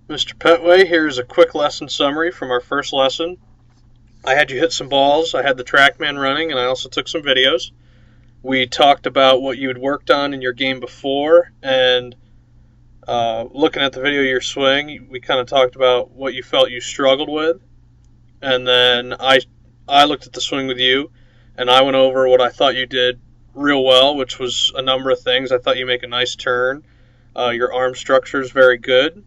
Mr. Pettway, here's a quick lesson summary from our first lesson. I had you hit some balls, I had the TrackMan running, and I also took some videos. We talked about what you had worked on in your game before, and looking at the video of your swing, we kind of talked about what you felt you struggled with. And then I looked at the swing with you, and I went over what I thought you did real well, which was a number of things. I thought you make a nice turn. Your arm structure is very good.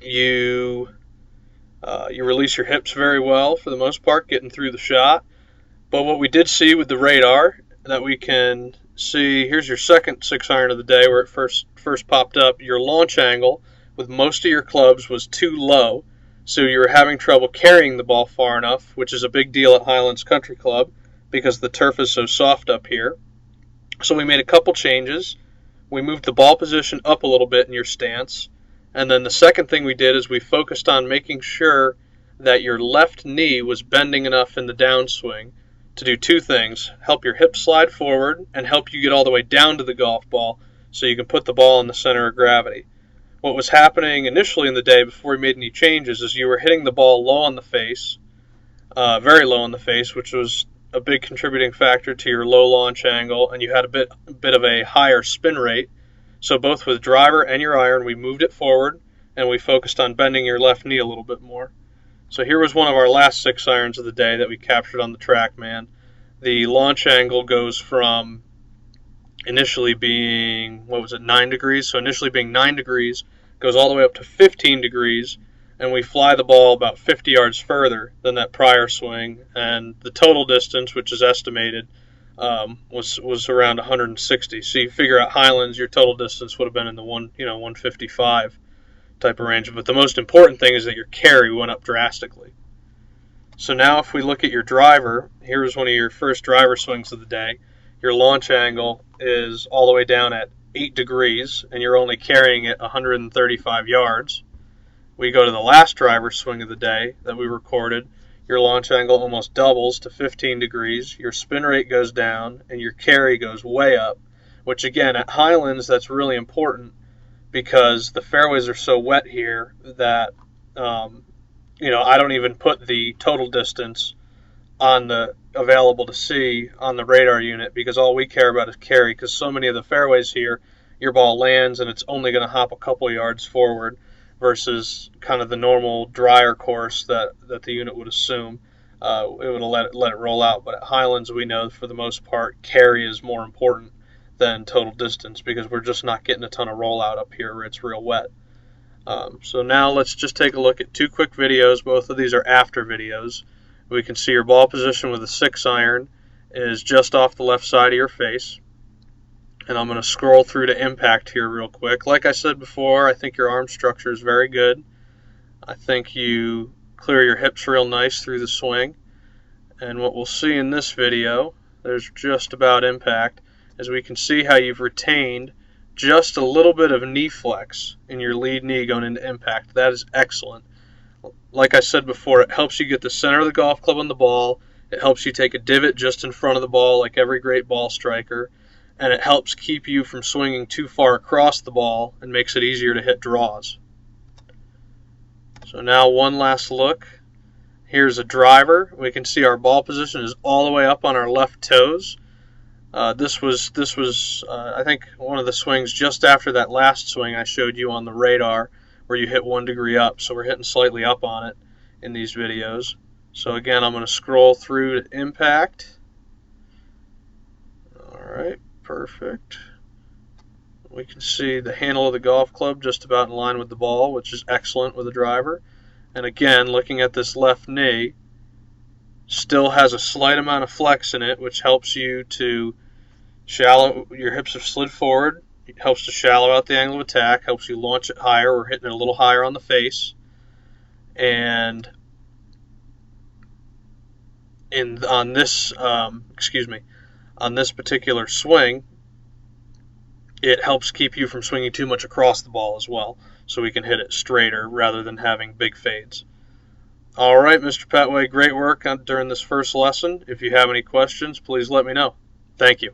You release your hips very well for the most part, getting through the shot. But what we did see with the radar that we can see, here's your second 6-iron of the day where it first popped up. Your launch angle with most of your clubs was too low, so you were having trouble carrying the ball far enough, which is a big deal at Highlands Country Club because the turf is so soft up here. So we made a couple changes. We moved the ball position up a little bit in your stance. And then the second thing we did is we focused on making sure that your left knee was bending enough in the downswing to do two things: help your hips slide forward and help you get all the way down to the golf ball so you can put the ball in the center of gravity. What was happening initially in the day before we made any changes is you were hitting the ball low on the face, very low on the face, which was a big contributing factor to your low launch angle, and you had a bit of a higher spin rate. So both with driver and your iron, we moved it forward, and we focused on bending your left knee a little bit more. So here was one of our last 6-irons of the day that we captured on the TrackMan. The launch angle goes from initially being, 9 degrees? So initially being 9 degrees, goes all the way up to 15 degrees, and we fly the ball about 50 yards further than that prior swing. And the total distance, which is estimated, was around 160. So you figure out Highlands, your total distance would have been in the 155 type of range. But the most important thing is that your carry went up drastically. So now if we look at your driver, here's one of your first driver swings of the day. Your launch angle is all the way down at 8 degrees, and you're only carrying it 135 yards. We go to the last driver swing of the day that we recorded. Your launch angle almost doubles to 15 degrees, your spin rate goes down, and your carry goes way up, which again, at Highlands, that's really important because the fairways are so wet here that, I don't even put the total distance on the available to see on the radar unit because all we care about is carry, because so many of the fairways here, your ball lands and it's only going to hop a couple yards forward, versus kind of the normal drier course that the unit would assume. It would let it roll out. But at Highlands, we know for the most part, carry is more important than total distance because we're just not getting a ton of rollout up here where it's real wet. So now let's just take a look at two quick videos. Both of these are after videos. We can see your ball position with a 6-iron is just off the left side of your face. And I'm going to scroll through to impact here real quick. Like I said before, I think your arm structure is very good. I think you clear your hips real nice through the swing. And what we'll see in this video, there's just about impact, is we can see how you've retained just a little bit of knee flex in your lead knee going into impact. That is excellent. Like I said before, it helps you get the center of the golf club on the ball. It helps you take a divot just in front of the ball like every great ball striker. And it helps keep you from swinging too far across the ball and makes it easier to hit draws. So now one last look. Here's a driver. We can see our ball position is all the way up on our left toes. This was I think one of the swings just after that last swing I showed you on the radar where you hit 1 degree up. So we're hitting slightly up on it in these videos. So again, I'm going to scroll through to impact. All right. Perfect. We can see the handle of the golf club just about in line with the ball, which is excellent with a driver. And again, looking at this left knee, still has a slight amount of flex in it, which helps you to shallow. Your hips have slid forward. It helps to shallow out the angle of attack, helps you launch it higher. We're hitting it a little higher on the face. And on this, on this particular swing, it helps keep you from swinging too much across the ball as well, so we can hit it straighter rather than having big fades. All right, Mr. Pettway, great work during this first lesson. If you have any questions, please let me know. Thank you.